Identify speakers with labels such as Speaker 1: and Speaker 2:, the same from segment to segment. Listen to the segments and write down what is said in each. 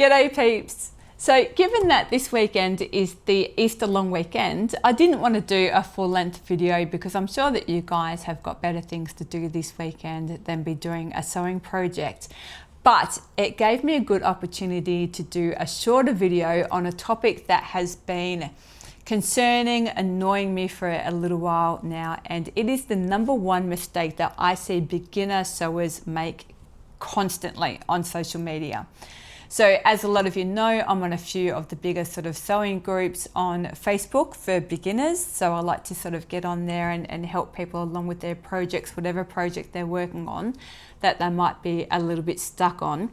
Speaker 1: G'day peeps. So given that this weekend is the Easter long weekend, I didn't want to do a full length video because I'm sure that you guys have got better things to do this weekend than be doing a sewing project. But it gave me a good opportunity to do a shorter video on a topic that has been concerning, annoying me for a little while now, and it is the number one mistake that I see beginner sewers make constantly on social media. So as a lot of you know, I'm on a few of the bigger sort of sewing groups on Facebook for beginners. So I like to sort of get on there and help people along with their projects, whatever project they're working on that they might be a little bit stuck on.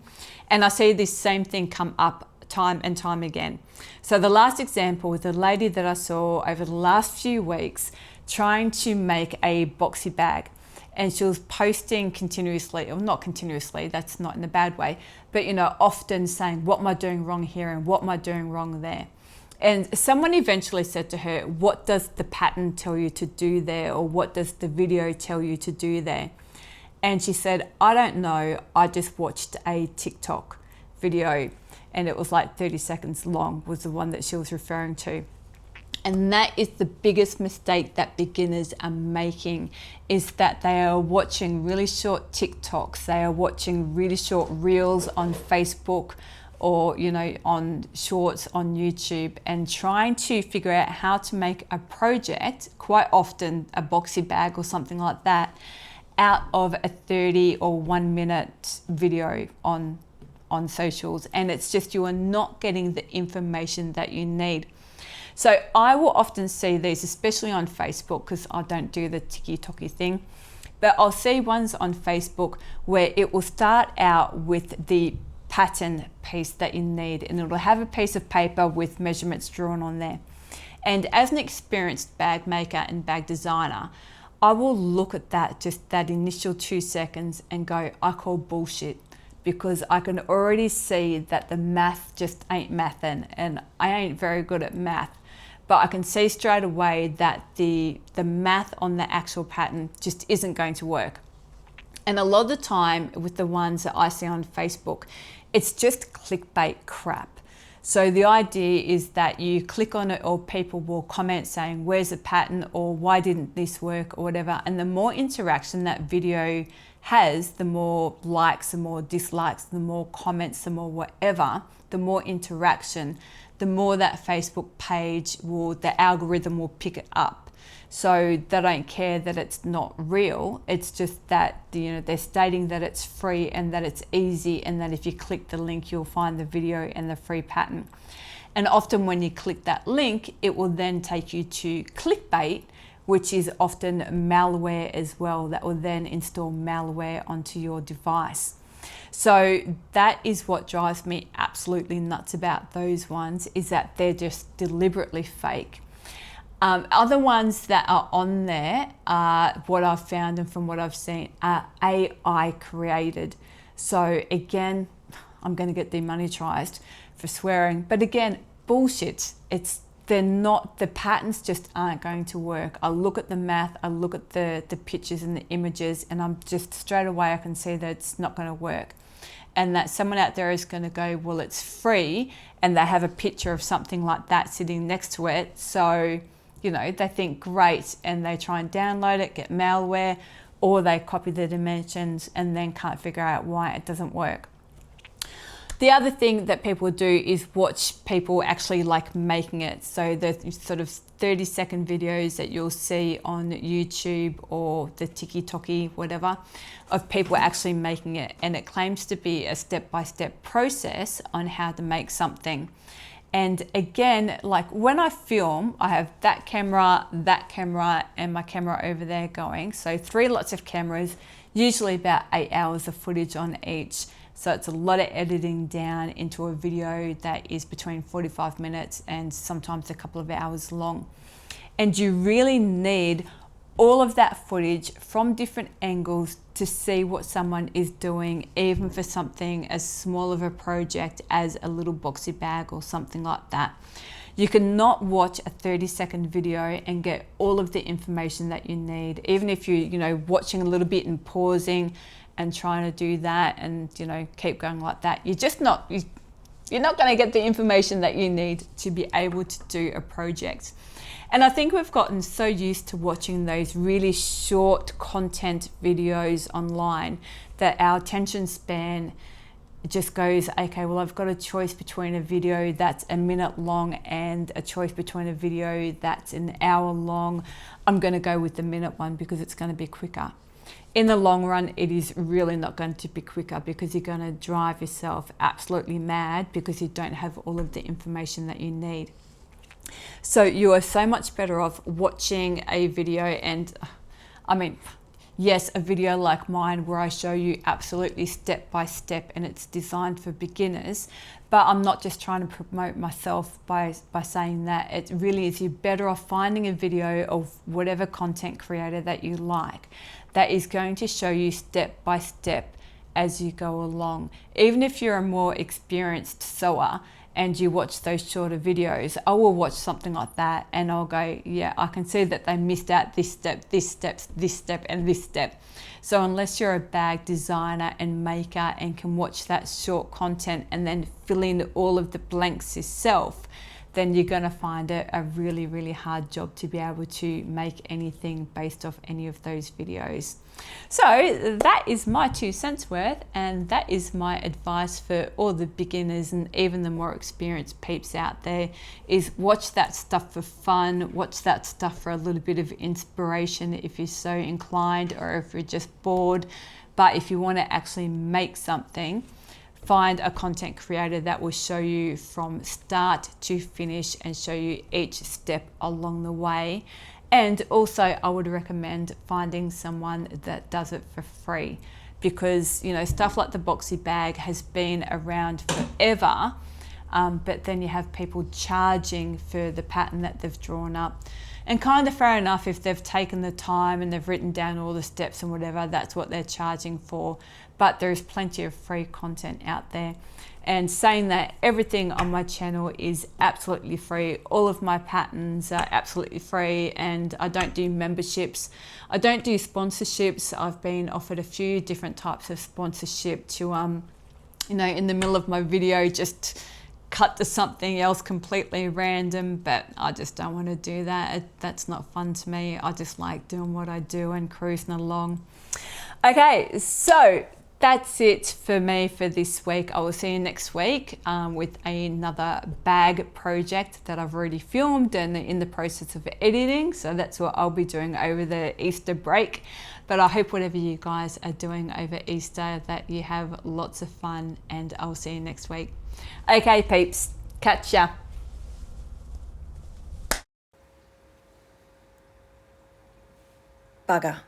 Speaker 1: And I see this same thing come up time and time again. So the last example was a lady that I saw over the last few weeks trying to make a boxy bag. And she was posting continuously, or not continuously, that's not in a bad way, but often saying, what am I doing wrong here and what am I doing wrong there? And someone eventually said to her, what does the pattern tell you to do there? Or what does the video tell you to do there? And she said, I don't know, I just watched a TikTok video and it was like 30 seconds long was the one that she was referring to. And that is the biggest mistake that beginners are making, is that they are watching really short TikToks, they are watching really short reels on Facebook or on shorts on YouTube, and trying to figure out how to make a project, quite often a boxy bag or something like that, out of a 30 or 1 minute video on socials. And it's just, you are not getting the information that you need. So I will often see these, especially on Facebook, because I don't do the tiki-toki thing, but I'll see ones on Facebook where it will start out with the pattern piece that you need, and it'll have a piece of paper with measurements drawn on there. And as an experienced bag maker and bag designer, I will look at that, just that initial 2 seconds, and go, I call bullshit, because I can already see that the math just ain't mathin', and I ain't very good at math. But I can see straight away that the math on the actual pattern just isn't going to work. And a lot of the time with the ones that I see on Facebook, it's just clickbait crap. So the idea is that you click on it, or people will comment saying, where's the pattern, or why didn't this work, or whatever. And the more interaction that video has, the more likes, the more dislikes, the more comments, the more whatever, the more interaction, the more that Facebook page the algorithm will pick it up. So they don't care that it's not real. It's just that they're stating that it's free and that it's easy, and that if you click the link, you'll find the video and the free pattern. And often when you click that link, it will then take you to clickbait, which is often malware as well, that will then install malware onto your device. So that is what drives me absolutely nuts about those ones, is that they're just deliberately fake. Other ones that are on there, what I've found and from what I've seen, are AI created. So again, I'm going to get demonetized for swearing, but again, bullshit. They're not, the patterns just aren't going to work. I look at the math, I look at the pictures and the images, and I'm just straight away, I can see that it's not going to work. And that someone out there is going to go, well, it's free, and they have a picture of something like that sitting next to it. So, they think great, and they try and download it, get malware, or they copy the dimensions and then can't figure out why it doesn't work. The other thing that people do is watch people actually making it. So the sort of 30-second videos that you'll see on YouTube or the tiki-toki, whatever, of people actually making it. And it claims to be a step-by-step process on how to make something. And again, when I film, I have that camera, and my camera over there going. So 3 lots of cameras, usually about 8 hours of footage on each. So it's a lot of editing down into a video that is between 45 minutes and sometimes a couple of hours long. And you really need all of that footage from different angles to see what someone is doing, even for something as small of a project as a little boxy bag or something like that. You cannot watch a 30-second video and get all of the information that you need, even if you're watching a little bit and pausing and trying to do that and keep going like that. You're not going to get the information that you need to be able to do a project. And I think we've gotten so used to watching those really short content videos online that our attention span just goes, okay, well, I've got a choice between a video that's a minute long and a choice between a video that's an hour long. I'm going to go with the minute one because it's going to be quicker. In the long run, it is really not going to be quicker because you're going to drive yourself absolutely mad because you don't have all of the information that you need. So you are so much better off watching a video, and I mean, yes, a video like mine where I show you absolutely step by step and it's designed for beginners, but I'm not just trying to promote myself by saying that. It really is, you're better off finding a video of whatever content creator that you like that is going to show you step by step as you go along. Even if you're a more experienced sewer and you watch those shorter videos, I will watch something like that and I'll go, yeah, I can see that they missed out this step, this step, this step, and this step. So unless you're a bag designer and maker and can watch that short content and then fill in all of the blanks yourself, then you're going to find it a really, really hard job to be able to make anything based off any of those videos. So that is my 2 cents worth, and that is my advice for all the beginners and even the more experienced peeps out there, is watch that stuff for fun, watch that stuff for a little bit of inspiration if you're so inclined, or if you're just bored. But if you want to actually make something, find a content creator that will show you from start to finish and show you each step along the way. And also I would recommend finding someone that does it for free, because you know, stuff like the boxy bag has been around forever, but then you have people charging for the pattern that they've drawn up. And kind of fair enough, if they've taken the time and they've written down all the steps and whatever, that's what they're charging for. But there's plenty of free content out there. And saying that, everything on my channel is absolutely free. All of my patterns are absolutely free, and I don't do memberships. I don't do sponsorships. I've been offered a few different types of sponsorship to, you know, in the middle of my video, just cut to something else completely random, but I just don't want to do that. That's not fun to me. I just like doing what I do and cruising along. Okay, so that's it for me for this week. I will see you next week with another bag project that I've already filmed and in the process of editing. So that's what I'll be doing over the Easter break. But I hope whatever you guys are doing over Easter, that you have lots of fun, and I'll see you next week. Okay, peeps, catch ya.
Speaker 2: Bugger.